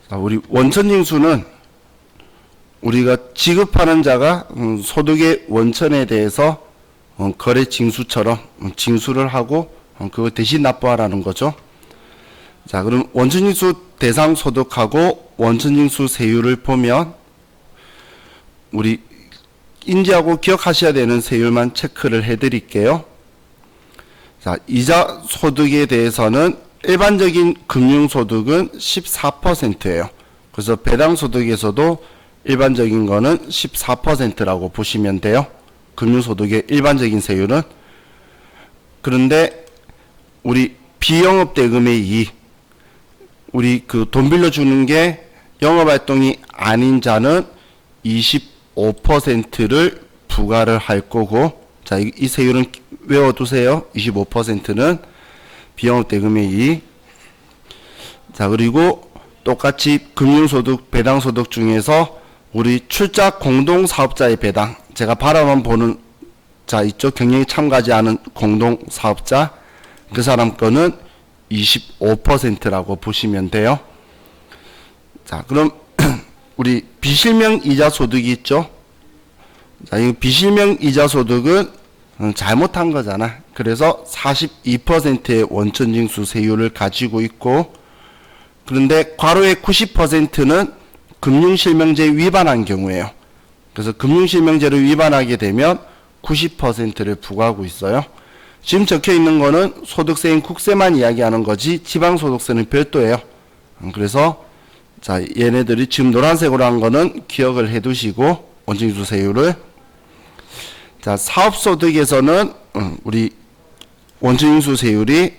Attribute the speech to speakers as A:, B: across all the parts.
A: 자, 우리 원천징수는 우리가 지급하는 자가 소득의 원천에 대해서 거래 징수처럼 징수를 하고 그거 대신 납부하라는 거죠. 자, 그럼 원천징수 대상 소득하고 원천징수 세율을 보면 우리 인지하고 기억하셔야 되는 세율만 체크를 해 드릴게요. 자, 이자 소득에 대해서는 일반적인 금융소득은 14%예요. 그래서 배당소득에서도 일반적인 거는 14%라고 보시면 돼요. 금융소득의 일반적인 세율은. 그런데 우리 비영업대금의 이익, 우리 그 돈 빌려주는 게 영업활동이 아닌 자는 25%를 부과를 할 거고, 자, 이 세율은 외워두세요. 25%는 비영업대금의 이익. 자, 그리고 똑같이 금융소득, 배당소득 중에서 우리 출자 공동사업자의 배당, 제가 바라만 보는 자 있죠. 경영에 참가하지 않은 공동사업자, 그 사람 거는 25%라고 보시면 돼요. 자, 그럼 우리 비실명 이자 소득이 있죠. 자, 이 비실명 이자 소득은 잘못한 거잖아. 그래서 42%의 원천징수 세율을 가지고 있고, 그런데 괄호의 90%는 금융실명제 위반한 경우에요. 그래서 금융실명제를 위반하게 되면 90%를 부과하고 있어요. 지금 적혀 있는 거는 소득세인 국세만 이야기하는 거지 지방소득세는 별도예요. 그래서 자, 얘네들이 지금 노란색으로 한 거는 기억을 해 두시고, 원천징수 세율을. 자, 사업소득에서는 우리 원천징수 세율이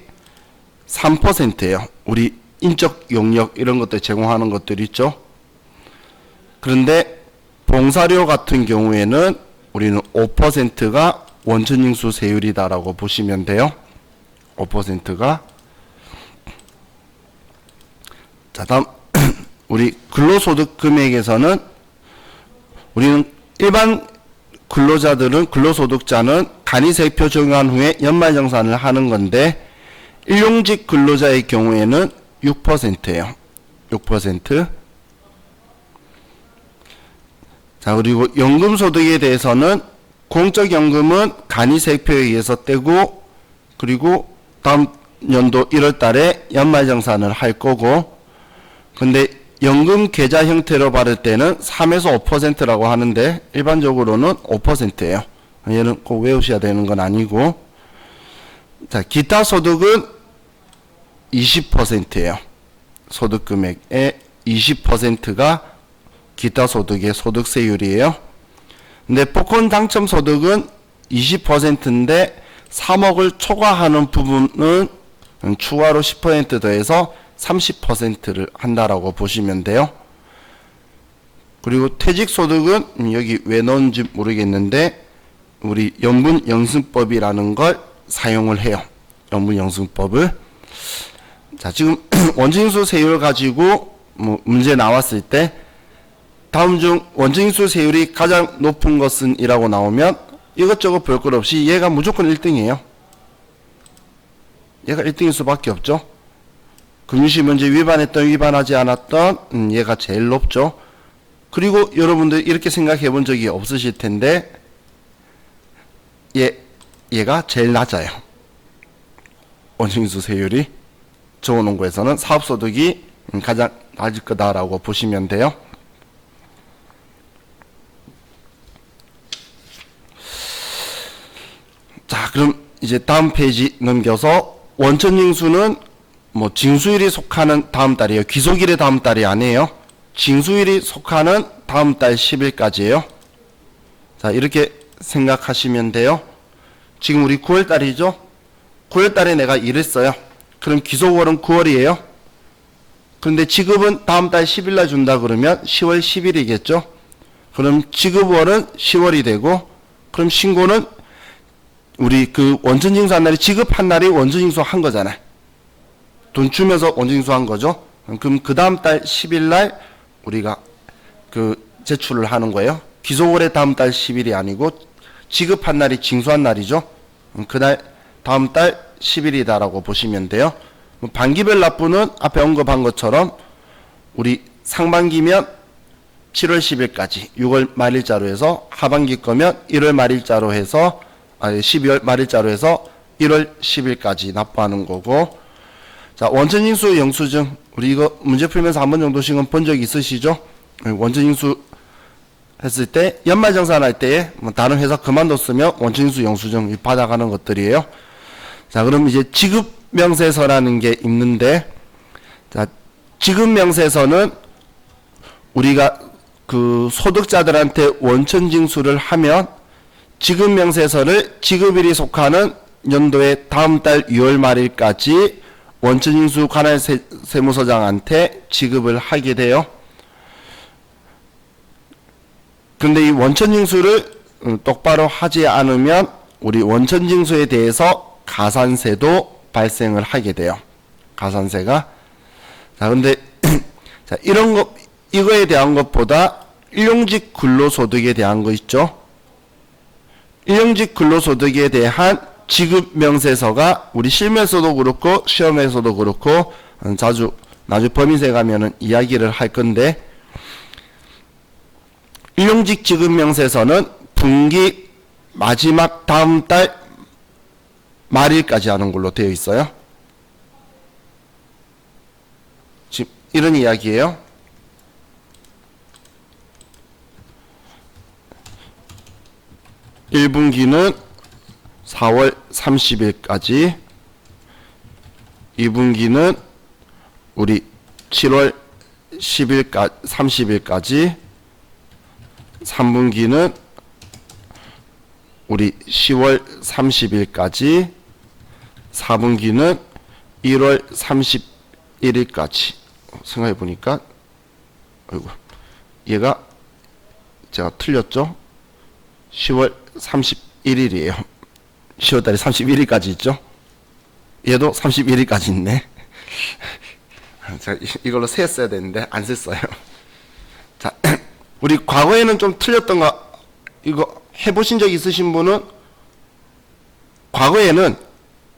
A: 3%예요. 우리 인적 용역 이런 것들 제공하는 것들 있죠. 그런데 봉사료 같은 경우에는 우리는 5%가 원천징수 세율이다라고 보시면 돼요. 5%가. 자, 다음 우리 근로소득 금액에서는 우리는 일반 근로자들은, 근로소득자는 간이세표 적용한 후에 연말정산을 하는 건데, 일용직 근로자의 경우에는 6%예요. 6%. 자, 그리고 연금소득에 대해서는 공적연금은 간이세표에 의해서 떼고, 그리고 다음 연도 1월 달에 연말정산을 할 거고, 근데 연금 계좌 형태로 받을 때는 3에서 5%라고 하는데 일반적으로는 5%예요. 얘는 꼭 외우셔야 되는 건 아니고. 자, 기타 소득은 20%예요. 소득 금액의 20%가 기타 소득의 소득세율이에요. 근데 복권 당첨 소득은 20%인데 3억을 초과하는 부분은 추가로 10% 더해서 30%를 한다라고 보시면 돼요. 그리고 퇴직소득은 여기 왜 넣은지 모르겠는데 우리 연분영승법이라는 걸 사용을 해요. 연분영승법을. 자, 지금 원천징수 세율 가지고 문제 나왔을 때 다음 중 원천징수 세율이 가장 높은 것은 이라고 나오면 이것저것 볼 것 없이 얘가 무조건 1등이에요. 얘가 1등일 수밖에 없죠. 금융실명제 위반했던 위반하지 않았던 얘가 제일 높죠. 그리고 여러분들 이렇게 생각해 본 적이 없으실 텐데 얘가 제일 낮아요. 원천징수 세율이 적어놓은 거에서는 사업소득이 가장 낮을 거다라고 보시면 돼요. 자, 그럼 이제 다음 페이지 넘겨서 원천징수는 징수일이 속하는 다음 달이에요. 귀속일의 다음 달이 아니에요. 징수일이 속하는 다음 달 10일까지예요. 자, 이렇게 생각하시면 돼요. 지금 우리 9월 달이죠. 9월 달에 내가 일했어요. 그럼 귀속월은 9월이에요. 그런데 지급은 다음 달 10일 날 준다 그러면 10월 10일이겠죠. 그럼 지급월은 10월이 되고, 그럼 신고는 우리 그 원천징수한 날이 지급한 날이 원천징수 한 거잖아요. 돈 주면서 원천징수 한 거죠. 그럼 그 다음 달 10일 날 우리가 그 제출을 하는 거예요. 귀속월의 다음 달 10일이 아니고 지급한 날이 징수한 날이죠. 그날 다음 달 10일이다라고 보시면 돼요. 반기별 납부는 앞에 언급한 것처럼 우리 상반기면 7월 10일까지 6월 말일자로 해서 하반기 거면 1월 말일자로 해서 12월 말일자로 해서 1월 10일까지 납부하는 거고 자 원천징수 영수증 우리 이거 문제 풀면서 한 번 정도씩은 본 적 있으시죠? 원천징수 했을 때 연말정산할 때에 뭐 다른 회사 그만뒀으면 원천징수 영수증 받아가는 것들이에요. 자 그럼 이제 지급명세서라는 게 있는데 자 지급명세서는 우리가 그 소득자들한테 원천징수를 하면 지급명세서를 지급일이 속하는 연도의 다음 달 6월 말일까지 원천징수 관할 세무서장한테 지급을 하게 돼요. 근데 이 원천징수를 똑바로 하지 않으면 우리 원천징수에 대해서 가산세도 발생을 하게 돼요. 가산세가. 자, 근데 자, 이런 거 이거에 대한 것보다 일용직 근로소득에 대한 거 있죠. 일용직 근로소득에 대한 지급명세서가 우리 실무에서도 그렇고 시험에서도 그렇고 자주 나중에 법인세 가면은 이야기를 할 건데 일용직 지급명세서는 분기 마지막 다음 달 말일까지 하는 걸로 되어 있어요. 지금 이런 이야기예요. (1분기는) 4월 30일까지 2분기는 우리 7월 10일까지 30일까지 3분기는 우리 10월 30일까지 4분기는 1월 31일까지 생각해 보니까 아이고 얘가 제가 틀렸죠? 10월 31일이에요. 10월달에 31일까지 있죠? 얘도 31일까지 있네. 제가 이걸로 세었어야 되는데 안 셌어요. 자, 우리 과거에는 좀 틀렸던 거 이거 해보신 적 있으신 분은 과거에는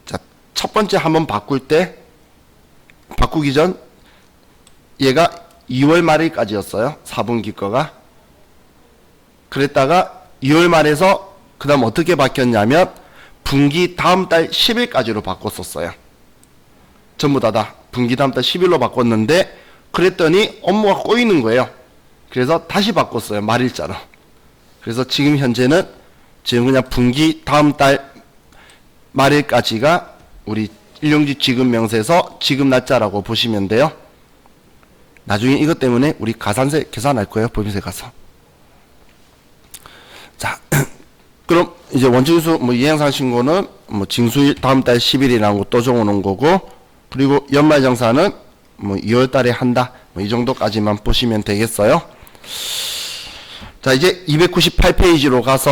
A: 자, 첫 번째 한번 바꿀 때 바꾸기 전 얘가 2월 말일까지였어요. 4분기 거가. 그랬다가 2월 말에서 그 다음 어떻게 바뀌었냐면 분기 다음 달 10일까지로 바꿨었어요. 전부 다 분기 다음 달 10일로 바꿨는데 그랬더니 업무가 꼬이는 거예요. 그래서 다시 바꿨어요. 말일자로. 그래서 지금 현재는 지금 그냥 분기 다음 달 말일까지가 우리 일용직 지급명세서 지급 날짜라고 보시면 돼요. 나중에 이것 때문에 우리 가산세 계산할 거예요. 법인세 가서. 자, 그럼 이제 원칙수 뭐 이행상 신고는 뭐 징수일 다음 달 10일이라는 거 또 적어놓은 거고 그리고 연말정산은 뭐 2월 달에 한다. 뭐 이 정도까지만 보시면 되겠어요. 자, 이제 298페이지로 가서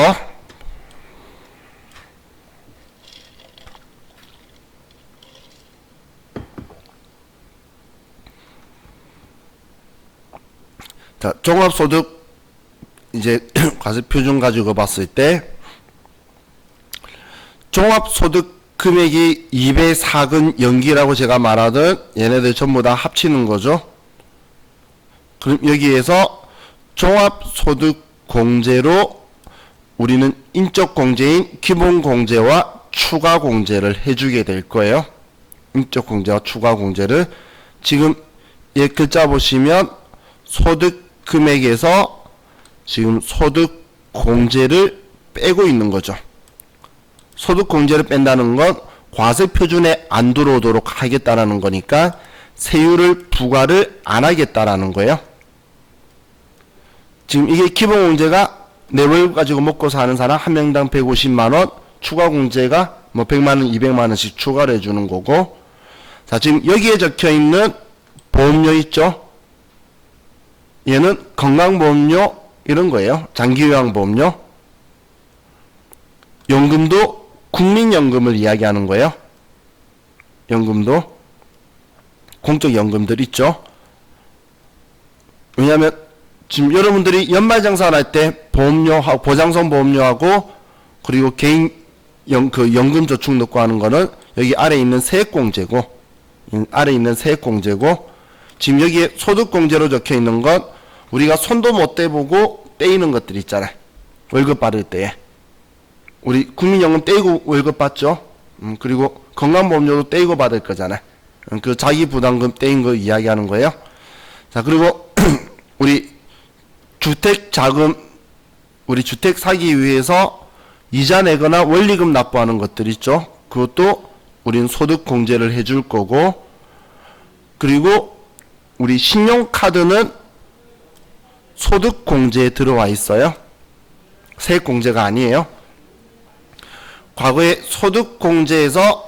A: 자, 종합소득 이제 과세표준 가지고 봤을 때 종합소득 금액이 204근 연기라고 제가 말하던 얘네들 전부 다 합치는 거죠. 그럼 여기에서 종합소득공제로 우리는 인적공제인 기본공제와 추가공제를 해주게 될 거예요. 인적공제와 추가공제를 지금 얘 글자 보시면 소득금액에서 지금 소득공제를 빼고 있는 거죠. 소득공제를 뺀다는 건 과세표준에 안 들어오도록 하겠다라는 거니까 세율을 부과를 안 하겠다라는 거예요. 지금 이게 기본공제가 내 월급 가지고 먹고 사는 사람 한 명당 150만원, 추가공제가 뭐 100만원, 200만원씩 추가를 해주는 거고 자 지금 여기에 적혀있는 보험료 있죠? 얘는 건강보험료 이런 거예요. 장기요양보험료. 연금도 국민연금을 이야기하는 거예요. 연금도 공적연금들 있죠. 왜냐하면 지금 여러분들이 연말정산할 때 보험료하고 보장성 보험료하고 그리고 개인 연금저축 넣고 하는 거는 여기 아래 있는 세액공제고 아래 있는 세액공제고 지금 여기에 소득공제로 적혀 있는 건 우리가 손도 못 대보고 떼이는 것들 있잖아요. 월급 받을 때에. 우리 국민연금 떼이고 월급 받죠? 그리고 건강보험료도 떼이고 받을 거잖아요. 그 자기 부담금 떼인 거 이야기하는 거예요. 자, 그리고 우리 주택 자금, 우리 주택 사기 위해서 이자 내거나 원리금 납부하는 것들 있죠? 그것도 우린 소득공제를 해줄 거고, 그리고 우리 신용카드는 소득공제에 들어와 있어요. 세액공제가 아니에요. 과거에 소득공제에서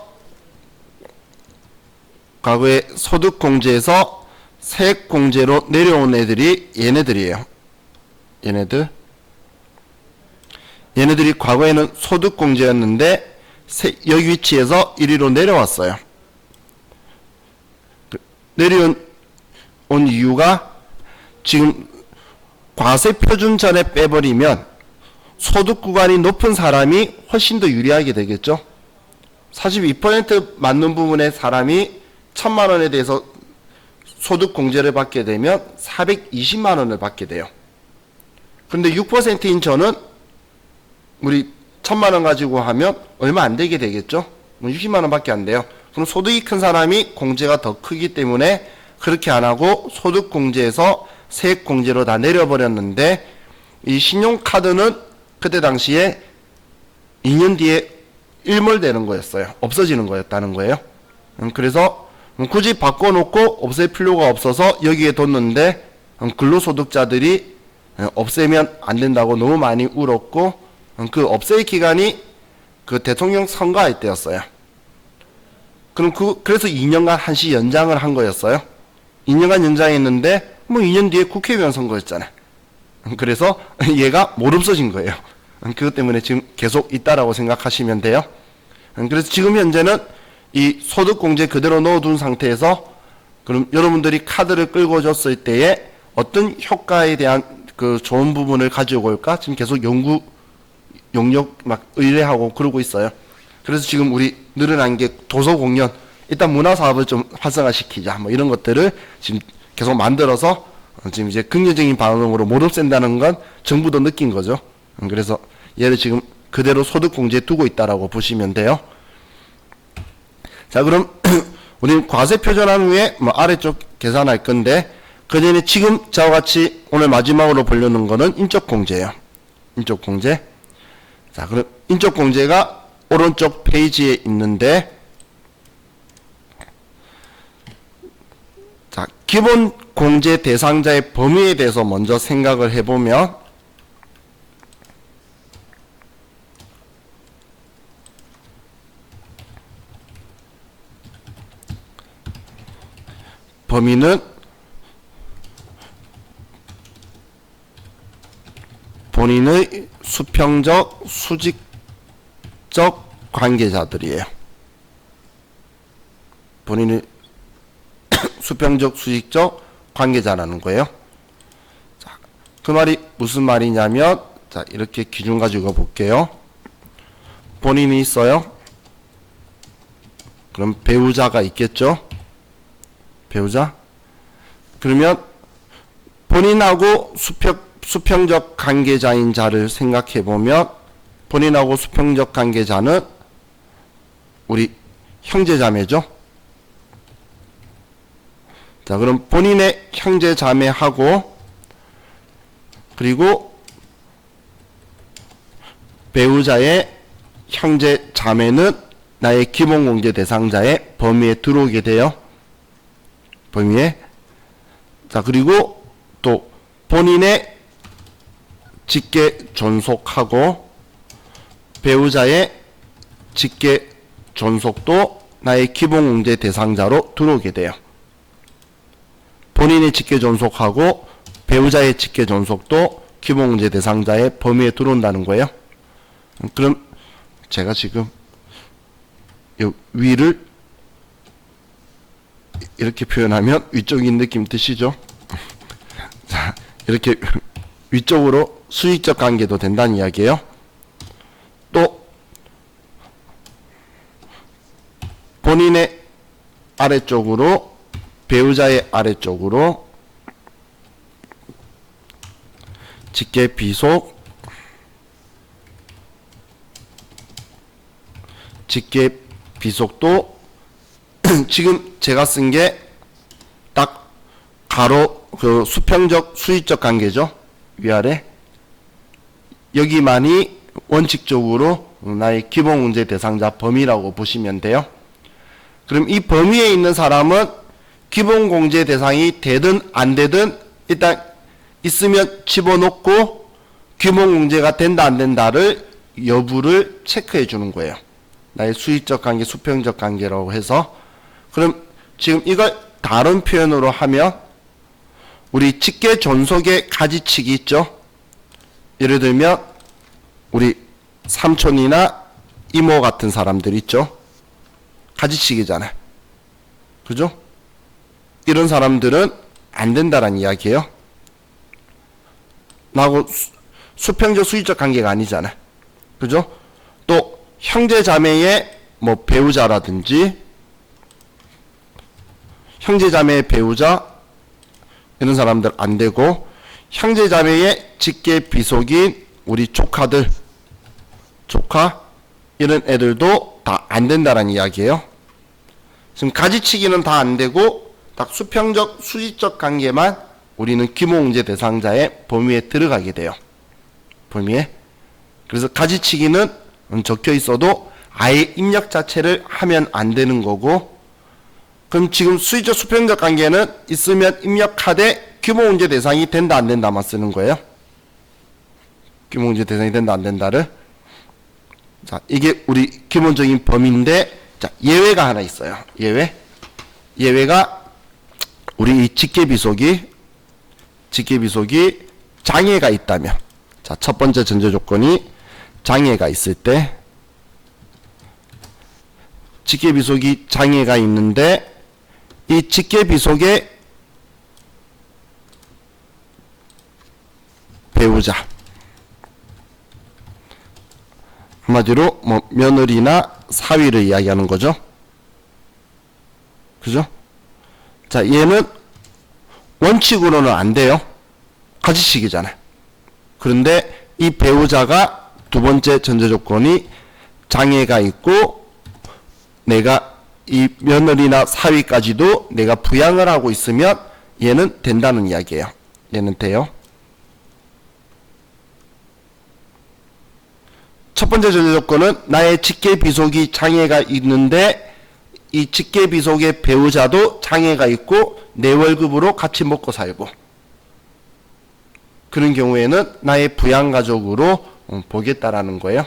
A: 세액공제로 내려온 애들이 얘네들이에요. 얘네들이 과거에는 소득공제였는데 여기 위치에서 1위로 내려왔어요. 내려온 이유가 지금 과세 표준 전에 빼버리면 소득 구간이 높은 사람이 훨씬 더 유리하게 되겠죠. 42% 맞는 부분의 사람이 1000만 원에 대해서 소득 공제를 받게 되면 420만 원을 받게 돼요. 그런데 6%인 저는 우리 1000만 원 가지고 하면 얼마 안 되게 되겠죠. 60만 원밖에 안 돼요. 그럼 소득이 큰 사람이 공제가 더 크기 때문에 그렇게 안 하고 소득 공제에서 세액 공제로 다 내려버렸는데, 이 신용카드는 그때 당시에 2년 뒤에 일몰되는 거였어요. 없어지는 거였다는 거예요. 그래서 굳이 바꿔놓고 없앨 필요가 없어서 여기에 뒀는데 근로소득자들이 없애면 안 된다고 너무 많이 울었고, 그 없앨 기간이 그 대통령 선거할 때였어요. 그래서 2년간 한시 연장을 한 거였어요. 2년간 연장했는데 2년 뒤에 국회의원 선거였잖아요. 그래서 얘가 못 없어진 거예요. 그것 때문에 지금 계속 있다라고 생각하시면 돼요. 그래서 지금 현재는 이 소득공제 그대로 넣어둔 상태에서, 그럼 여러분들이 카드를 끌고 줬을 때에 어떤 효과에 대한 그 좋은 부분을 가지고 올까? 지금 계속 용역 막 의뢰하고 그러고 있어요. 그래서 지금 우리 늘어난 게 도서공연, 일단 문화사업을 좀 활성화시키자, 이런 것들을 지금 계속 만들어서 지금 이제 긍정적인 반응으로 못 없앤다는 건 정부도 느낀 거죠. 그래서 얘를 지금 그대로 소득공제에 두고 있다라고 보시면 돼요. 자, 그럼 우리는 과세 표준한 후에 아래쪽 계산할 건데, 그 전에 지금 저와 같이 오늘 마지막으로 보려는 거는 인적공제예요. 인적공제. 자, 그럼 인적공제가 오른쪽 페이지에 있는데, 자, 기본 공제 대상자의 범위에 대해서 먼저 생각을 해보면, 범위는 본인의 수평적, 수직적 관계자들이에요. 본인의 수평적, 수직적 관계자라는 거예요. 자, 그 말이 무슨 말이냐면, 자, 이렇게 기준 가지고 볼게요. 본인이 있어요. 그럼 배우자가 있겠죠. 배우자. 그러면 본인하고 수평적 관계자인 자를 생각해 보면, 본인하고 수평적 관계자는 우리 형제자매죠. 자, 그럼 본인의 형제자매하고, 그리고 배우자의 형제자매는 나의 기본공제 대상자의 범위에 들어오게 돼요. 범위에. 자, 그리고 또 본인의 직계 존속하고 배우자의 직계 존속도 나의 기본공제 대상자로 들어오게 돼요. 본인의 직계 존속하고 배우자의 직계 존속도 기본공제 대상자의 범위에 들어온다는 거예요. 그럼 제가 지금 이 위를 이렇게 표현하면 위쪽인 느낌 드시죠? 자, 이렇게 위쪽으로 수익적 관계도 된다는 이야기예요. 또 본인의 아래쪽으로 배우자의 아래쪽으로 직계 비속, 직계 비속도 지금 제가 쓴 게 딱 가로 그 수평적 수직적 관계죠. 위아래 여기만이 원칙적으로 나의 기본 문제 대상자 범위라고 보시면 돼요. 그럼 이 범위에 있는 사람은 기본 공제 대상이 되든 안 되든 일단 있으면 집어넣고 기본 공제가 된다 안 된다를 여부를 체크해 주는 거예요. 나의 수직적 관계, 수평적 관계라고 해서. 그럼 지금 이걸 다른 표현으로 하면 우리 직계 존속의 가지치기 있죠. 예를 들면 우리 삼촌이나 이모 같은 사람들 있죠. 가지치기잖아요. 그죠? 이런 사람들은 안 된다라는 이야기예요. 나하고 수평적 수직적 관계가 아니잖아요. 그죠? 또 형제 자매의 뭐 배우자라든지 형제 자매의 배우자 이런 사람들 안 되고, 형제 자매의 직계 비속인 우리 조카들, 조카 이런 애들도 다 안 된다라는 이야기예요. 지금 가지치기는 다 안 되고 딱 수평적 수직적 관계만 우리는 기본문제 대상자의 범위에 들어가게 돼요. 범위에. 그래서 가지치기는 적혀 있어도 아예 입력 자체를 하면 안 되는 거고, 그럼 지금 수직적 수평적 관계는 있으면 입력하되 기본문제 대상이 된다 안 된다만 쓰는 거예요. 기본문제 대상이 된다 안 된다를. 자, 이게 우리 기본적인 범위인데, 자, 예외가 하나 있어요. 예외가 우리 이 직계비속이 장애가 있다면, 자, 첫 번째 전제 조건이 장애가 있을 때, 직계비속이 장애가 있는데 이 직계비속의 배우자, 한마디로 뭐 며느리나 사위를 이야기하는 거죠. 그죠? 자, 얘는 원칙으로는 안 돼요. 가지치기잖아요. 그런데 이 배우자가 두 번째 전제 조건이 장애가 있고 내가 이 며느리나 사위까지도 내가 부양을 하고 있으면 얘는 된다는 이야기예요. 얘는 돼요. 첫 번째 전제 조건은 나의 직계비속이 장애가 있는데 이 직계비속의 배우자도 장애가 있고 내 월급으로 같이 먹고 살고, 그런 경우에는 나의 부양가족으로 보겠다라는 거예요.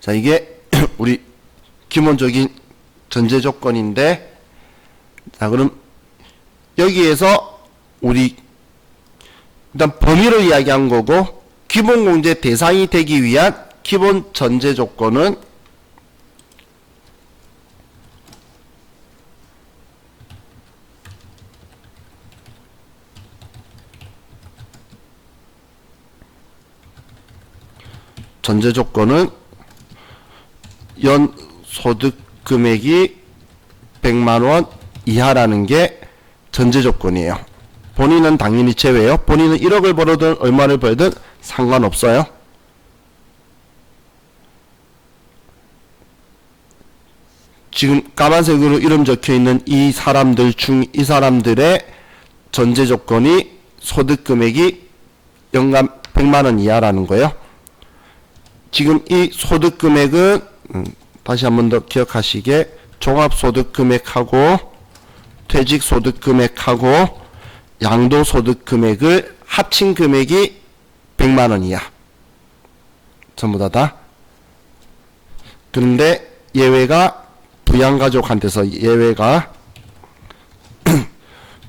A: 자, 이게 우리 기본적인 전제 조건인데, 자, 그럼 여기에서 우리 일단 범위를 이야기한 거고, 기본 공제 대상이 되기 위한 기본 전제 조건은 연 소득 금액이 100만원 이하라는 게 전제 조건이에요. 본인은 당연히 제외예요. 본인은 1억을 벌어든 얼마를 벌든 상관없어요. 지금 까만색으로 이름 적혀있는 이 사람들의 전제 조건이 소득 금액이 연간 100만원 이하라는 거예요. 지금 이 소득 금액은 다시 한 번 더 기억하시게, 종합소득 금액하고 퇴직소득 금액하고 양도소득 금액을 합친 금액이 100만원 이하. 전부 다. 그런데 예외가 부양가족한테서 예외가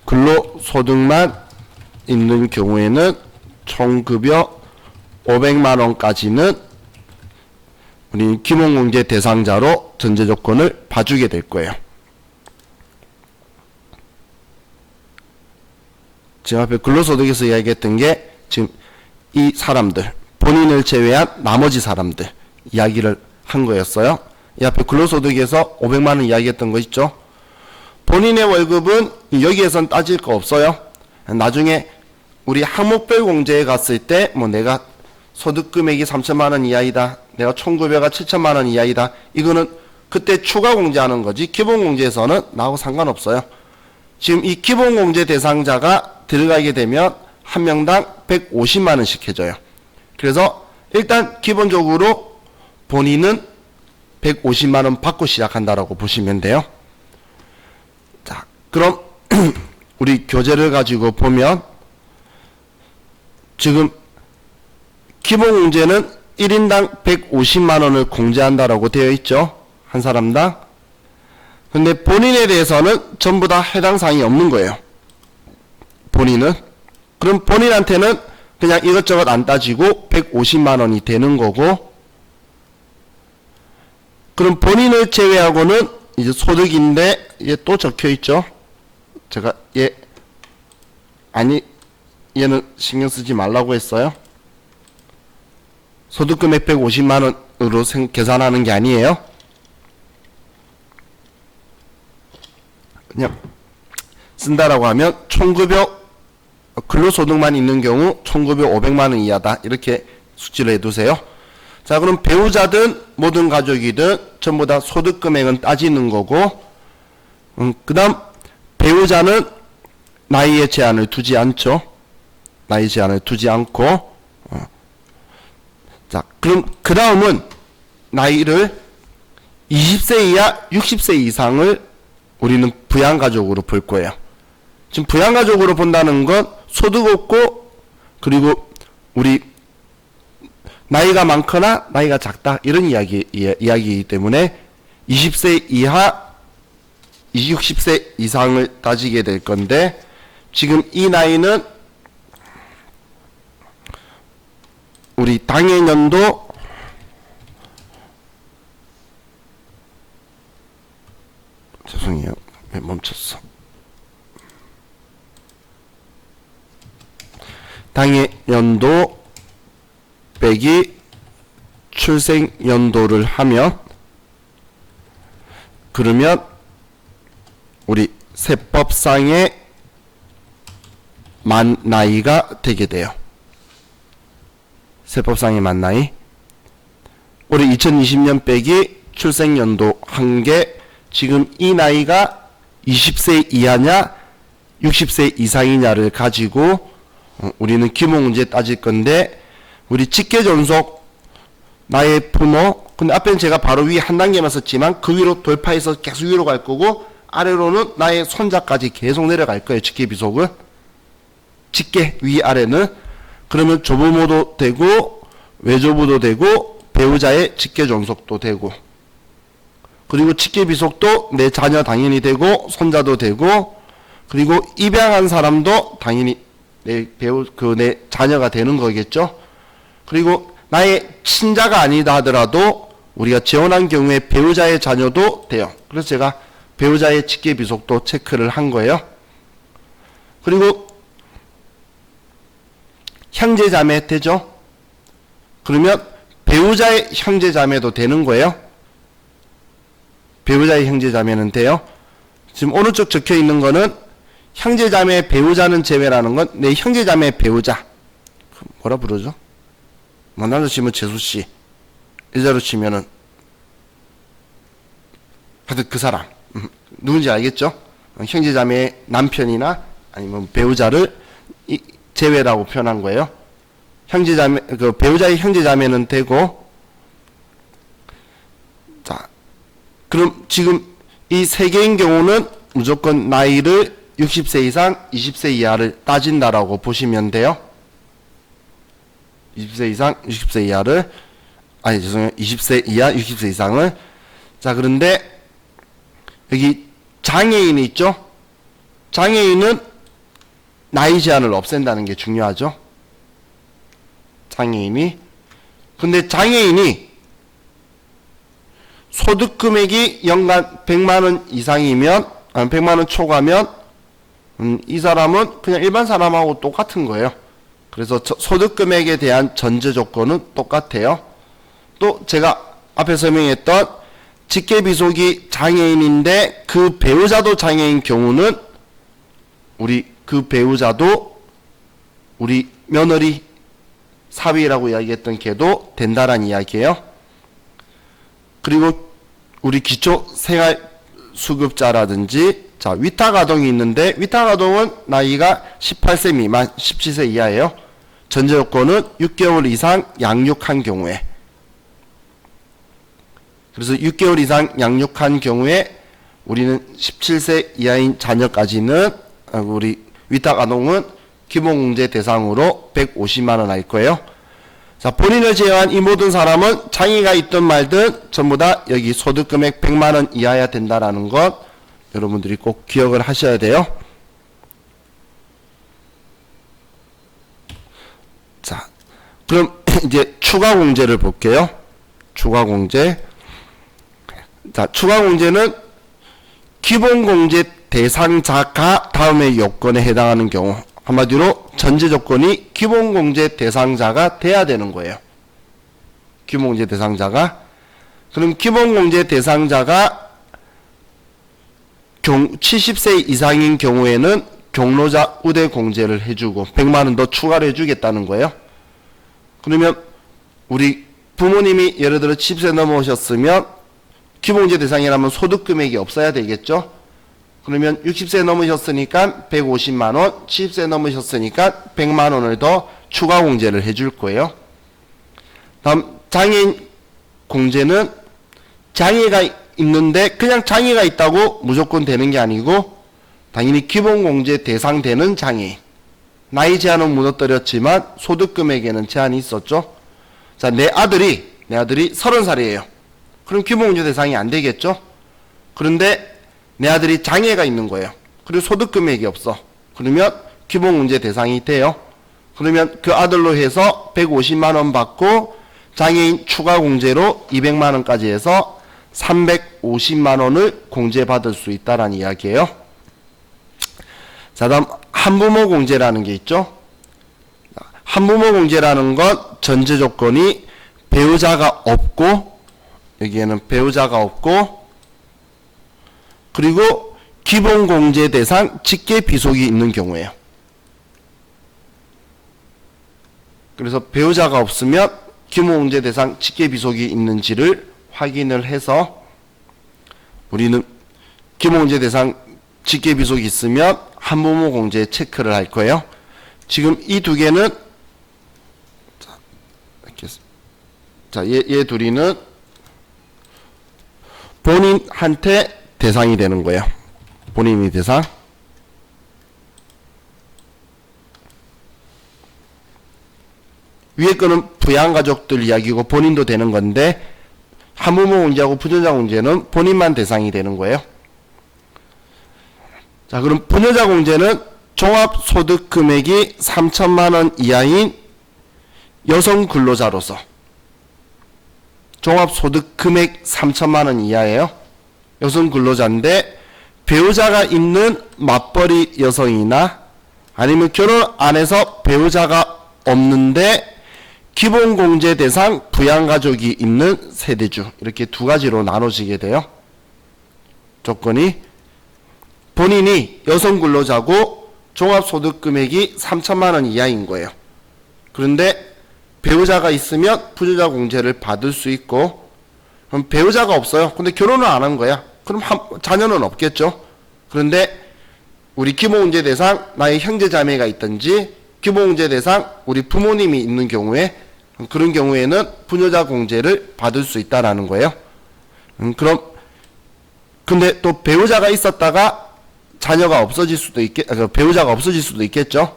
A: 근로소득만 있는 경우에는 총급여 500만원까지는 우리 기본공제 대상자로 전제 조건을 봐주게 될 거예요. 지금 앞에 근로소득에서 이야기했던 게 지금 이 사람들, 본인을 제외한 나머지 사람들, 이야기를 한 거였어요. 이 앞에 근로소득에서 500만 원 이야기했던 거 있죠. 본인의 월급은 여기에선 따질 거 없어요. 나중에 우리 항목별 공제에 갔을 때 뭐 내가 소득 금액이 3천만 원 이하이다, 내가 총 급여가 7천만 원 이하이다, 이거는 그때 추가 공제하는 거지 기본 공제에서는 나하고 상관없어요. 지금 이 기본 공제 대상자가 들어가게 되면 한 명당 150만 원씩 해줘요. 그래서 일단 기본적으로 본인은 150만 원 받고 시작한다라고 보시면 돼요. 자, 그럼 우리 교재를 가지고 보면 지금 기본 공제는 1인당 150만 원을 공제한다라고 되어 있죠. 한 사람당. 근데 본인에 대해서는 전부 다 해당 사항이 없는 거예요. 본인은. 그럼 본인한테는 그냥 이것저것 안 따지고 150만 원이 되는 거고, 그럼 본인을 제외하고는 이제 소득인데 얘 또 적혀 있죠. 제가 얘는 신경 쓰지 말라고 했어요. 소득 금액 150만 원으로 계산하는 게 아니에요. 그냥 쓴다라고 하면 총급여 근로소득만 있는 경우 총급여 500만 원 이하다, 이렇게 숙지를 해두세요. 자, 그럼 배우자든 모든 가족이든 전부 다 소득 금액은 따지는 거고, 그 다음 배우자는 나이에 제한을 두지 않죠. 나이 제한을 두지 않고, 자, 그럼 그 다음은 나이를 20세 이하 60세 이상을 우리는 부양가족으로 볼 거예요. 지금 부양가족으로 본다는 건 소득 없고, 그리고 우리 나이가 많거나 나이가 작다, 이런 이야기이기 때문에 20세 이하 60세 이상을 따지게 될 건데, 지금 이 나이는 우리 당해년도 죄송해요. 왜 멈췄어? 당해년도 빼기 출생연도를 하면, 그러면 우리 세법상의 만 나이가 되게 돼요. 세법상의 만 나이. 우리 2020년 빼기 출생연도 한 게, 지금 이 나이가 20세 이하냐 60세 이상이냐를 가지고 우리는 기본 문제 따질 건데, 우리 직계존속 나의 부모, 근데 앞에는 제가 바로 위에 한 단계만 썼지만 그 위로 돌파해서 계속 위로 갈 거고, 아래로는 나의 손자까지 계속 내려갈 거예요. 직계비속은 직계 위아래는. 그러면 조부모도 되고 외조부도 되고 배우자의 직계존속도 되고, 그리고 직계비속도 내 자녀 당연히 되고 손자도 되고, 그리고 입양한 사람도 당연히 내 자녀가 되는 거겠죠. 그리고 나의 친자가 아니다 하더라도 우리가 재혼한 경우에 배우자의 자녀도 돼요. 그래서 제가 배우자의 직계비속도 체크를 한 거예요. 그리고 형제자매 되죠. 그러면 배우자의 형제자매도 되는 거예요. 배우자의 형제자매는 돼요. 지금 오른쪽 적혀 있는 거는 형제자매 배우자는 제외라는 건 내 형제자매 배우자, 뭐라 부르죠? 만나서 치면 재수씨, 일자로 치면은 하여튼 그 사람 누군지 알겠죠? 형제자매의 남편이나 아니면 배우자를 제외라고 표현한 거예요. 형제자매, 그 배우자의 형제자매는 되고, 자, 그럼 지금 이 세 개인 경우는 무조건 나이를 60세 이상 20세 이하를 따진다라고 보시면 돼요. 20세 이상 60세 이하를, 아니 죄송해요, 20세 이하 60세 이상을. 자, 그런데 여기 장애인이 있죠. 장애인은 나이 제한을 없앤다는 게 중요하죠. 장애인이. 근데 장애인이 소득 금액이 연간 100만 원 이상이면, 100만 원 초과면 이 사람은 그냥 일반 사람하고 똑같은 거예요. 그래서 소득 금액에 대한 전제 조건은 똑같아요. 또 제가 앞에 설명했던 직계비속이 장애인인데 그 배우자도 장애인 경우는 우리 그 배우자도 우리 며느리 사위라고 이야기했던 걔도 된다란 이야기예요. 그리고 우리 기초생활수급자라든지 자 위탁아동이 있는데 위탁아동은 나이가 18세 미만 17세 이하예요. 전제 조건은 6개월 이상 양육한 경우에 그래서 6개월 이상 양육한 경우에 우리는 17세 이하인 자녀까지는 우리 위탁아동은 기본공제 대상으로 150만 원 할 거예요. 자, 본인을 제외한 이 모든 사람은 장애가 있든 말든 전부 다 여기 소득금액 100만 원 이하야 된다라는 것 여러분들이 꼭 기억을 하셔야 돼요. 자, 그럼 이제 추가공제를 볼게요. 추가공제. 자, 추가공제는 기본공제 대상자가 다음의 요건에 해당하는 경우 한마디로 전제 조건이 기본공제 대상자가 돼야 되는 거예요. 기본공제 대상자가. 그럼 기본공제 대상자가 70세 이상인 경우에는 경로자 우대공제를 해주고 100만 원 더 추가로 해주겠다는 거예요. 그러면 우리 부모님이 예를 들어 70세 넘으셨으면 기본공제 대상이라면 소득금액이 없어야 되겠죠. 그러면 60세 넘으셨으니까 150만 원, 70세 넘으셨으니까 100만 원을 더 추가 공제를 해줄 거예요. 다음 장애인 공제는 장애가 있는데 그냥 장애가 있다고 무조건 되는 게 아니고 당연히 기본 공제 대상되는 장애인. 나이 제한은 무너뜨렸지만 소득 금액에는 제한이 있었죠. 자, 내 아들이 30살이에요. 그럼 기본 공제 대상이 안 되겠죠. 그런데 내 아들이 장애가 있는 거예요. 그리고 소득 금액이 없어. 그러면 기본 공제 대상이 돼요. 그러면 그 아들로 해서 150만 원 받고 장애인 추가 공제로 200만 원까지 해서 350만 원을 공제받을 수 있다라는 이야기예요. 자, 다음 한부모 공제라는 게 있죠. 한부모 공제라는 건 전제 조건이 배우자가 없고 여기에는 배우자가 없고 그리고 기본공제 대상 직계 비속이 있는 경우에요. 그래서 배우자가 없으면 기본공제 대상 직계 비속이 있는지를 확인을 해서 우리는 기본공제 대상 직계 비속이 있으면 한부모 공제 체크를 할 거예요. 지금 이 두 개는 얘 둘이는 본인한테 대상이 되는 거예요. 본인이 대상. 위에 거는 부양가족들 이야기고 본인도 되는 건데 한부모 공제하고 부녀자 공제는 본인만 대상이 되는 거예요. 자, 그럼 부녀자 공제는 종합소득 금액이 3천만 원 이하인 여성 근로자로서 종합소득 금액 3천만 원 이하예요. 여성 근로자인데 배우자가 있는 맞벌이 여성이나 아니면 결혼 안 해서 배우자가 없는데 기본공제 대상 부양가족이 있는 세대주 이렇게 두 가지로 나눠지게 돼요. 조건이 본인이 여성 근로자고 종합소득 금액이 3천만 원 이하인 거예요. 그런데 배우자가 있으면 부녀자 공제를 받을 수 있고 그럼 배우자가 없어요. 근데 결혼을 안 한 거야. 그럼 자녀는 없겠죠. 그런데 우리 기본공제 대상 나의 형제 자매가 있든지 기본공제 대상 우리 부모님이 있는 경우에 그런 경우에는 부녀자 공제를 받을 수 있다라는 거예요. 그럼 근데 또 배우자가 있었다가 자녀가 없어질 수도 배우자가 없어질 수도 있겠죠.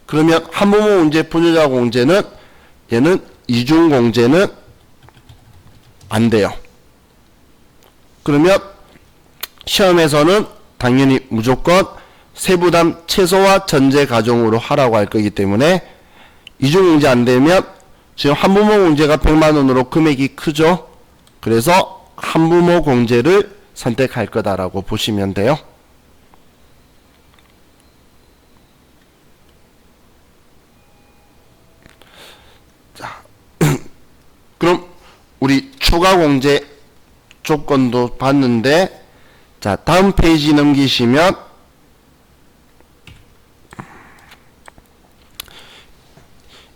A: 그러면 한부모 공제, 부녀자 공제는 얘는 이중 공제는 안 돼요. 그러면 시험에서는 당연히 무조건 세부담 최소화 전제 가정으로 하라고 할 거기 때문에 이중 공제 안 되면 지금 한부모 공제가 100만 원으로 금액이 크죠. 그래서 한부모 공제를 선택할 거다라고 보시면 돼요. 자, 그럼 우리 부가공제 조건도 봤는데, 자, 다음 페이지 넘기시면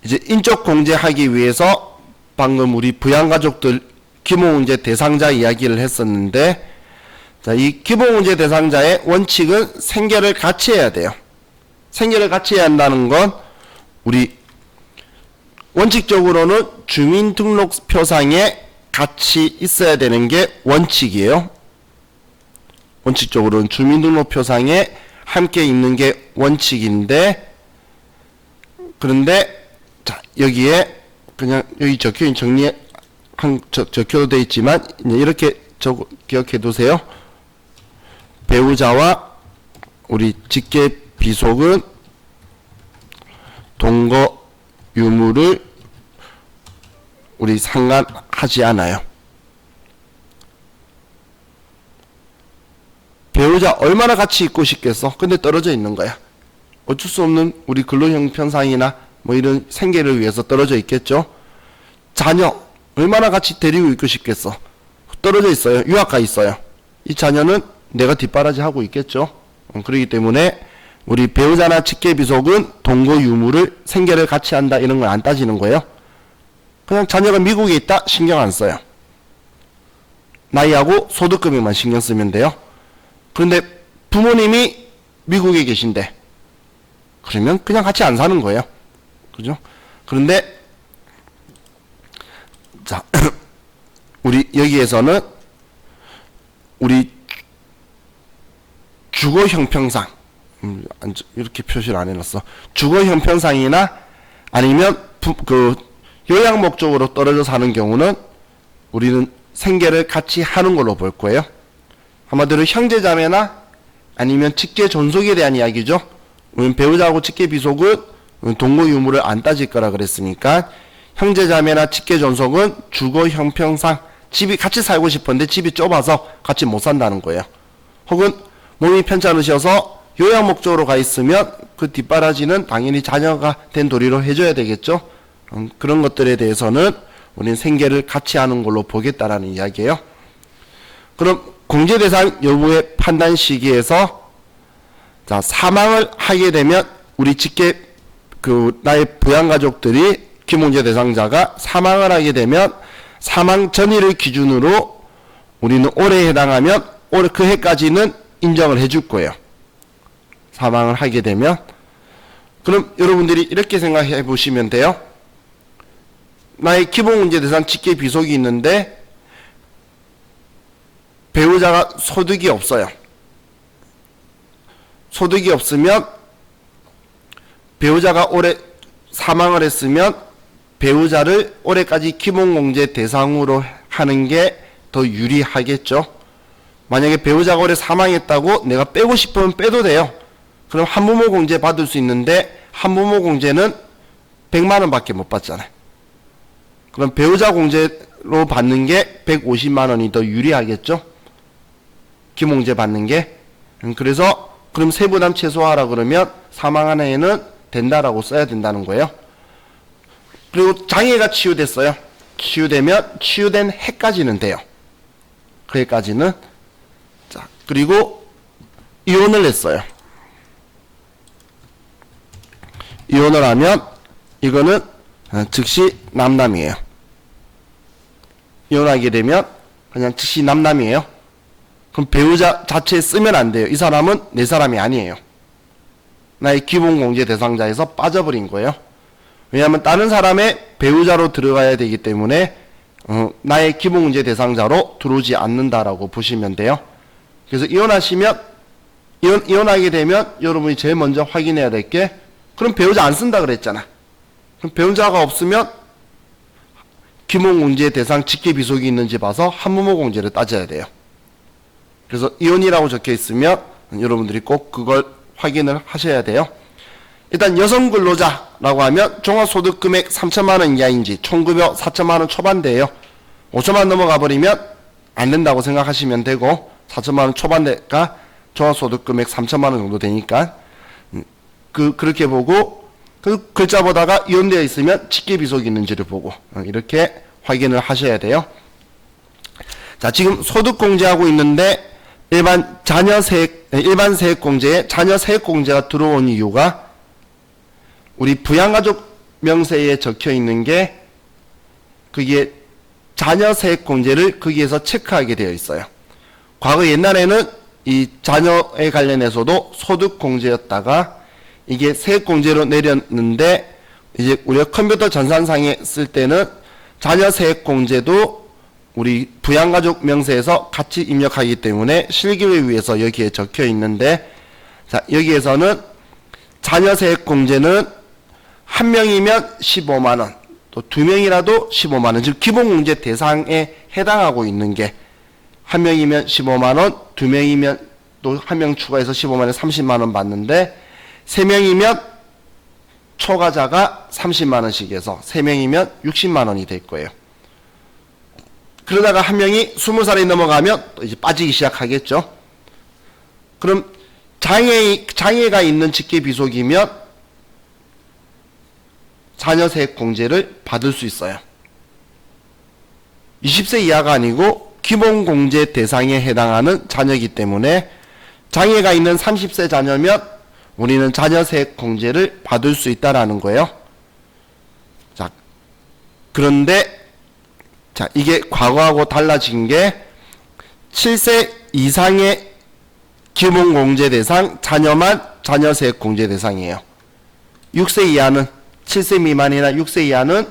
A: 이제 인적 공제하기 위해서 방금 우리 부양가족들 기본공제 대상자 이야기를 했었는데, 자, 이 기본공제 대상자의 원칙은 생계를 같이 해야 돼요. 생계를 같이 해야 한다는 건 우리 원칙적으로는 주민등록표상에 같이 있어야 되는 게 원칙이에요. 원칙적으로는 주민등록표상에 함께 있는 게 원칙인데, 그런데 자, 여기에 그냥 여기 적혀도 돼 있지만 이렇게 기억해 두세요. 배우자와 우리 직계 비속은 동거 유무를 우리 상관하지 않아요. 배우자 얼마나 같이 있고 싶겠어? 근데 떨어져 있는 거야. 어쩔 수 없는 우리 근로형편상이나 뭐 이런 생계를 위해서 떨어져 있겠죠. 자녀 얼마나 같이 데리고 있고 싶겠어? 떨어져 있어요. 유학가 있어요. 이 자녀는 내가 뒷바라지 하고 있겠죠. 그렇기 때문에 우리 배우자나 직계비속은 동거 유무를 생계를 같이 한다 이런 걸 안 따지는 거예요. 그냥 자녀가 미국에 있다 신경 안 써요. 나이하고 소득금액만 신경 쓰면 돼요. 그런데 부모님이 미국에 계신데 그러면 그냥 같이 안 사는 거예요. 그죠? 그런데 자 우리 여기에서는 우리 주거 형평상 이렇게 표시를 안 해놨어. 주거 형평상이나 아니면 요양 목적으로 떨어져 사는 경우는 우리는 생계를 같이 하는 걸로 볼 거예요. 한마디로 형제자매나 아니면 직계 존속에 대한 이야기죠. 우리는 배우자하고 직계 비속은 동거 유무를 안 따질 거라 그랬으니까 형제자매나 직계 존속은 주거 형평상 집이 같이 살고 싶은데 집이 좁아서 같이 못 산다는 거예요. 혹은 몸이 편찮으셔서 요양 목적으로 가 있으면 그 뒷바라지는 당연히 자녀가 된 도리로 해줘야 되겠죠. 그런 것들에 대해서는 우리는 생계를 같이 하는 걸로 보겠다라는 이야기예요. 그럼 공제대상 여부의 판단 시기에서 자, 사망을 하게 되면 우리 직계 나의 부양가족들이 기본공제 대상자가 사망을 하게 되면 사망 전일을 기준으로 우리는 올해에 해당하면 올해 그 해까지는 인정을 해줄 거예요. 사망을 하게 되면. 그럼 여러분들이 이렇게 생각해 보시면 돼요. 나의 기본공제 대상 직계 비속이 있는데 배우자가 소득이 없어요. 소득이 없으면 배우자가 올해 사망을 했으면 배우자를 올해까지 기본공제 대상으로 하는 게 더 유리하겠죠. 만약에 배우자가 올해 사망했다고 내가 빼고 싶으면 빼도 돼요. 그럼 한부모 공제 받을 수 있는데 한부모 공제는 100만 원 밖에 못 받잖아요. 그럼 배우자 공제로 받는 게 150만 원이 더 유리하겠죠. 기본공제 받는 게. 그래서 그럼 세부담 최소화하라 그러면 사망한 해에는 된다라고 써야 된다는 거예요. 그리고 장애가 치유됐어요. 치유되면 치유된 해까지는 돼요. 그 해까지는. 자, 그리고 이혼을 했어요. 이혼을 하면 이거는 즉시 남남이에요. 이혼하게 되면 그냥 즉시 남남이에요. 그럼 배우자 자체에 쓰면 안 돼요. 이 사람은 내 사람이 아니에요. 나의 기본공제 대상자에서 빠져버린 거예요. 왜냐하면 다른 사람의 배우자로 들어가야 되기 때문에 나의 기본공제 대상자로 들어오지 않는다라고 보시면 돼요. 그래서 이혼하시면 이혼하게 되면 여러분이 제일 먼저 확인해야 될 게 그럼 배우자 안 쓴다 그랬잖아. 그럼 배우자가 없으면 기본공제 대상 직계 비속이 있는지 봐서 한부모 공제를 따져야 돼요. 그래서 이혼이라고 적혀 있으면 여러분들이 꼭 그걸 확인을 하셔야 돼요. 일단 여성 근로자라고 하면 종합소득금액 3천만 원 이하인지 총급여 4천만 원 초반대예요. 5천만 원 넘어가 버리면 안 된다고 생각하시면 되고 4천만 원 초반대가 종합소득금액 3천만 원 정도 되니까 그렇게 보고 그 글자 보다가 이혼되어 있으면 직계비속이 있는지를 보고 이렇게 확인을 하셔야 돼요. 자, 지금 소득공제하고 있는데 일반 세액공제에 자녀 세액공제가 들어온 이유가 우리 부양가족 명세에 적혀 있는 게 그게 자녀 세액공제를 거기에서 체크하게 되어 있어요. 과거 옛날에는 이 자녀에 관련해서도 소득공제였다가 이게 세액공제로 내렸는데 이제 우리가 컴퓨터 전산상에 쓸 때는 자녀 세액공제도 우리 부양가족 명세에서 같이 입력하기 때문에 실기를 위해서 여기에 적혀 있는데, 자, 여기에서는 자녀 세액공제는 한 명이면 15만원, 또 두 명이라도 15만원, 즉 기본공제 대상에 해당하고 있는 게 한 명이면 15만원, 두 명이면 또 한 명 추가해서 15만원 30만원 받는데, 세 명이면 초과자가 30만원씩 해서 세 명이면 60만원이 될 거예요. 그러다가 한 명이 20살이 넘어가면 또 이제 빠지기 시작하겠죠. 그럼 장애가 있는 직계비속이면 자녀세액공제를 받을 수 있어요. 20세 이하가 아니고 기본공제 대상에 해당하는 자녀이기 때문에 장애가 있는 30세 자녀면 우리는 자녀세액공제를 받을 수 있다라는 거예요. 자, 그런데 자, 이게 과거하고 달라진 게 7세 이상의 기본공제 대상 자녀만 자녀세액공제 대상이에요. 6세 이하는 7세 미만이나 6세 이하는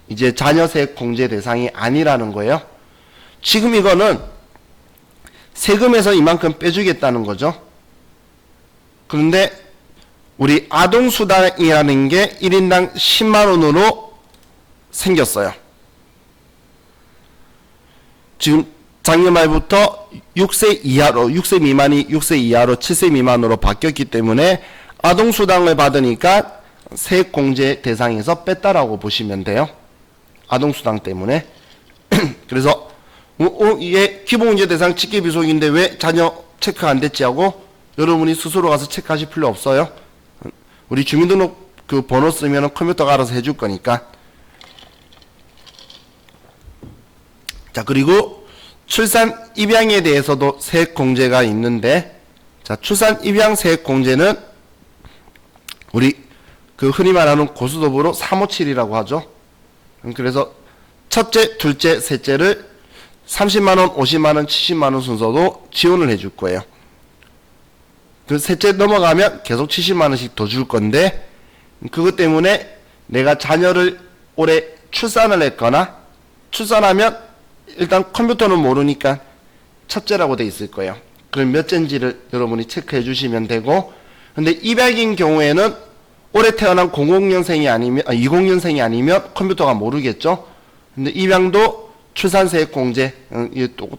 A: 이제 자녀세액공제 대상이 아니라는 거예요. 지금 이거는 세금에서 이만큼 빼주겠다는 거죠. 그런데 우리 아동수당이라는 게 1인당 10만원으로 생겼어요. 지금 작년 말부터 6세 이하로, 6세 미만이 6세 이하로 7세 미만으로 바뀌었기 때문에 아동수당을 받으니까 세액공제 대상에서 뺐다라고 보시면 돼요. 아동수당 때문에. 그래서 이게 기본공제 대상 직계비속인데 왜 자녀 체크 안 됐지 하고 여러분이 스스로 가서 체크하실 필요 없어요. 우리 주민등록 그 번호 쓰면 컴퓨터가 알아서 해줄 거니까. 자, 그리고 출산 입양에 대해서도 세액공제가 있는데, 자, 출산 입양 세액공제는 우리 그 흔히 말하는 고수도부로 357이라고 하죠. 그래서 첫째, 둘째, 셋째를 30만원, 50만원, 70만원 순서도 지원을 해줄 거예요. 그 셋째 넘어가면 계속 70만원씩 더 줄 건데, 그것 때문에 내가 자녀를 올해 출산을 했거나 출산하면 일단 컴퓨터는 모르니까 첫째라고 돼 있을 거예요. 그럼 몇째인지를 여러분이 체크해 주시면 되고, 근데 입양인 경우에는 올해 태어난 00년생이 아니면 20년생이 아니면 컴퓨터가 모르겠죠. 근데 입양도 출산세액공제,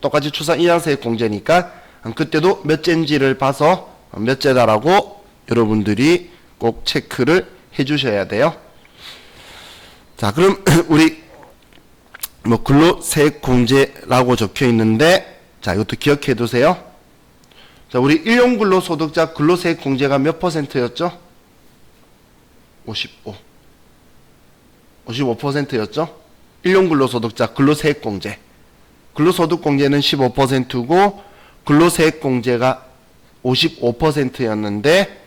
A: 똑같이 출산 입양세액공제니까 그때도 몇째인지를 봐서 몇째다라고 여러분들이 꼭 체크를 해 주셔야 돼요. 자, 그럼 우리 근로세액공제라고 적혀 있는데, 자, 이것도 기억해 두세요. 자, 우리 일용근로소득자 근로세액공제가 몇 %였죠? 55%였죠? 일용근로소득자 근로세액공제. 근로소득공제는 15%고 근로세액공제가 55%였는데,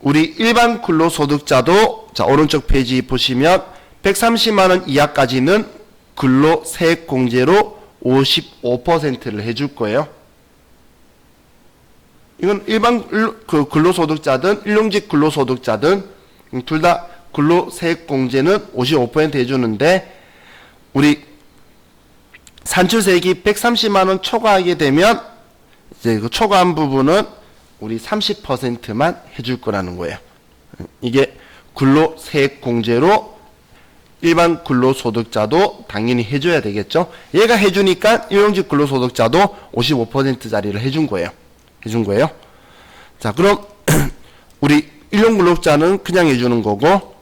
A: 우리 일반 근로소득자도, 자, 오른쪽 페이지 보시면 130만원 이하까지는 근로세액공제로 55%를 해줄 거예요. 이건 일반 근로소득자든 일용직 근로소득자든 둘 다 근로세액공제는 55% 해주는데, 우리 산출세액이 130만원 초과하게 되면 이제 그 초과한 부분은 우리 30%만 해줄 거라는 거예요. 이게 근로세액공제로 일반 근로소득자도 당연히 해줘야 되겠죠. 얘가 해주니까 일용직 근로소득자도 55%짜리를 해준 거예요. 자, 그럼 우리 일용근로자는 그냥 해주는 거고,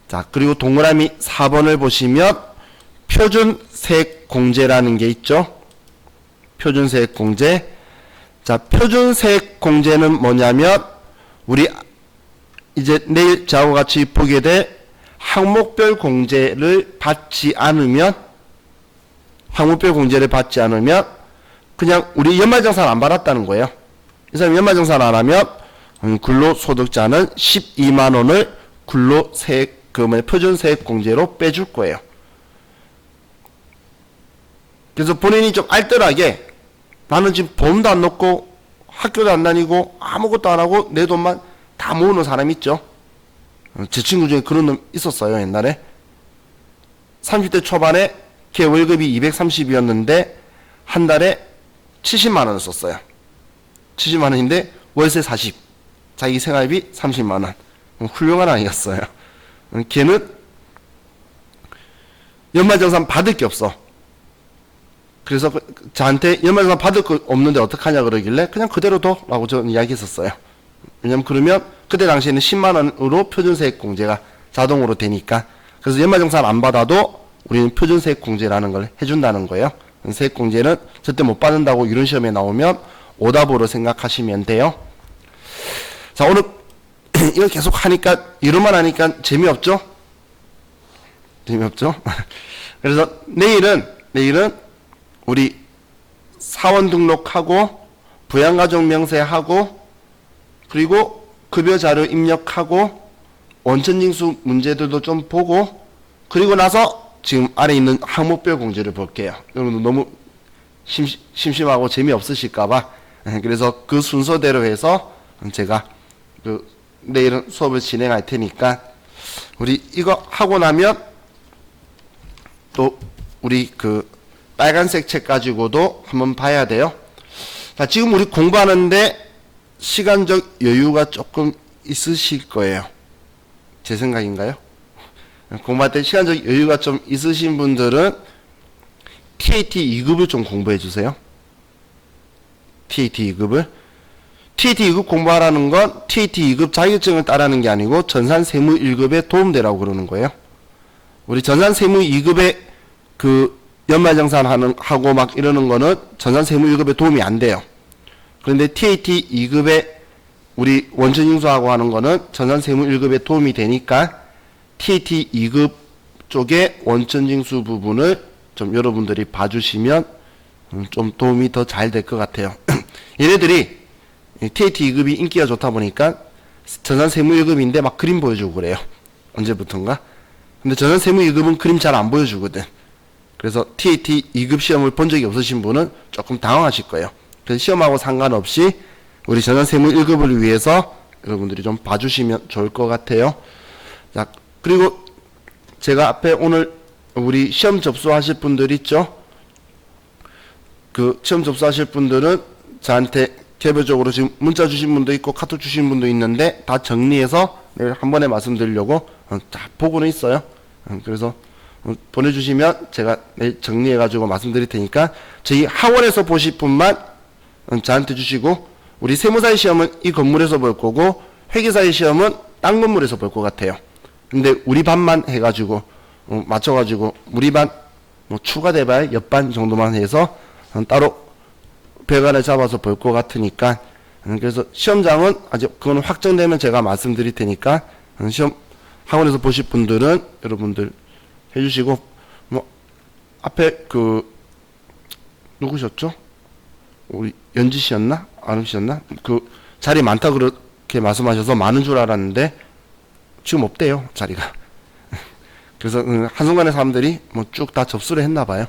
A: 자, 그리고 동그라미 4번을 보시면 표준세액공제라는 게 있죠. 표준세액공제. 자, 표준세액공제는 뭐냐면 우리 이제 내일 저하고 같이 보게 될 항목별 공제를 받지 않으면 항목별 공제를 받지 않으면 그냥 우리 연말정산 안 받았다는 거예요. 이 사람이 연말정산 안 하면 근로소득자는 12만 원을 근로세금의 표준세액공제로 빼줄 거예요. 그래서 본인이 좀 알뜰하게 나는 지금 보험도 안 넣고 학교도 안 다니고 아무것도 안 하고 내 돈만 다 모으는 사람 있죠. 제 친구 중에 그런 놈 있었어요. 옛날에 30대 초반에 걔 월급이 230이었는데 한 달에 70만 원을 썼어요. 70만 원인데 월세 40, 자기 생활비 30만 원. 훌륭한 아이였어요. 걔는 연말정산 받을 게 없어. 그래서 저한테 연말정산 받을 거 없는데 어떡하냐 그러길래 그냥 그대로 둬 라고 저는 이야기했었어요. 왜냐면 그러면 그때 당시에는 10만 원으로 표준세액 공제가 자동으로 되니까. 그래서 연말정산 안 받아도 우리는 표준세액 공제라는 걸 해준다는 거예요. 세액 공제는 절대 못 받는다고 이런 시험에 나오면 오답으로 생각하시면 돼요. 자, 오늘 이거 계속 하니까 이런만 하니까 재미없죠? 재미없죠? 그래서 내일은 우리 사원 등록하고 부양가족 명세하고 그리고 급여자료 입력하고 원천징수 문제들도 좀 보고 그리고 나서 지금 아래 있는 항목별 공제를 볼게요. 여러분들 너무 심심하고 재미없으실까봐 그래서 그 순서대로 해서 제가 내일은 수업을 진행할 테니까 우리 이거 하고 나면 또 우리 빨간색 책 가지고도 한번 봐야 돼요. 자, 지금 우리 공부하는데 시간적 여유가 조금 있으실 거예요. 제 생각인가요? 공부할 때 시간적 여유가 좀 있으신 분들은 TAT 2급을 좀 공부해 주세요. TAT 2급을. TAT 2급 공부하라는 건 TAT 2급 자격증을 따라하는 게 아니고 전산세무 1급에 도움되라고 그러는 거예요. 우리 전산세무 2급에 연말정산하고 막 이러는 거는 전산세무 1급에 도움이 안 돼요. 그런데 TAT 2급에 우리 원천징수하고 하는 거는 전산세무 1급에 도움이 되니까 TAT 2급 쪽에 원천징수 부분을 좀 여러분들이 봐주시면 좀 도움이 더 잘 될 것 같아요. 얘네들이 TAT 2급이 인기가 좋다 보니까 전산세무 1급인데 막 그림 보여주고 그래요. 언제부턴가. 근데 전산세무 2급은 그림 잘 안 보여주거든. 그래서 TAT 2급 시험을 본 적이 없으신 분은 조금 당황하실 거예요. 그래서 시험하고 상관없이 우리 전산세무 1급을 위해서 여러분들이 좀 봐주시면 좋을 것 같아요. 자, 그리고 제가 앞에 오늘 우리 시험 접수하실 분들 있죠? 시험 접수하실 분들은 저한테 개별적으로 지금 문자 주신 분도 있고 카톡 주신 분도 있는데 다 정리해서 내일 한 번에 말씀드리려고 다 보고는 있어요. 그래서 보내주시면 제가 내일 정리해가지고 말씀드릴 테니까 저희 학원에서 보실 분만 저한테 주시고 우리 세무사의 시험은 이 건물에서 볼 거고 회계사의 시험은 딴 건물에서 볼 것 같아요. 근데 우리 반만 해가지고 맞춰가지고 우리 반 추가 대발 옆반 정도만 해서 따로 배관을 잡아서 볼 것 같으니까 그래서 시험장은 아직 그건 확정되면 제가 말씀드릴 테니까 시험 학원에서 보실 분들은 여러분들 해주시고 앞에 누구셨죠? 우리 연지 씨였나? 아름 씨였나? 자리 많다 그렇게 말씀하셔서 많은 줄 알았는데 지금 없대요, 자리가. 그래서 한순간에 사람들이 쭉 다 접수를 했나 봐요.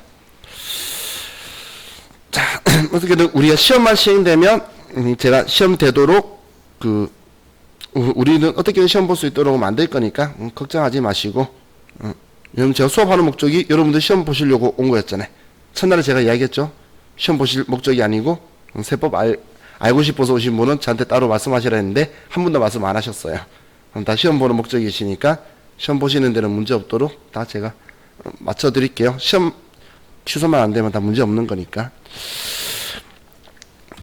A: 자, 어떻게든 우리가 시험만 시행되면 제가 시험 되도록 우리는 어떻게든 시험 볼 수 있도록 만들 거니까 걱정하지 마시고 여러분 제가 수업하는 목적이 여러분들 시험 보시려고 온 거였잖아요. 첫날에 제가 이야기했죠. 시험 보실 목적이 아니고 세법 알고 싶어서 오신 분은 저한테 따로 말씀하시라 했는데 한 분도 말씀 안 하셨어요. 그럼 다 시험 보는 목적이시니까 시험 보시는 데는 문제 없도록 다 제가 맞춰 드릴게요. 시험 취소만 안 되면 다 문제 없는 거니까.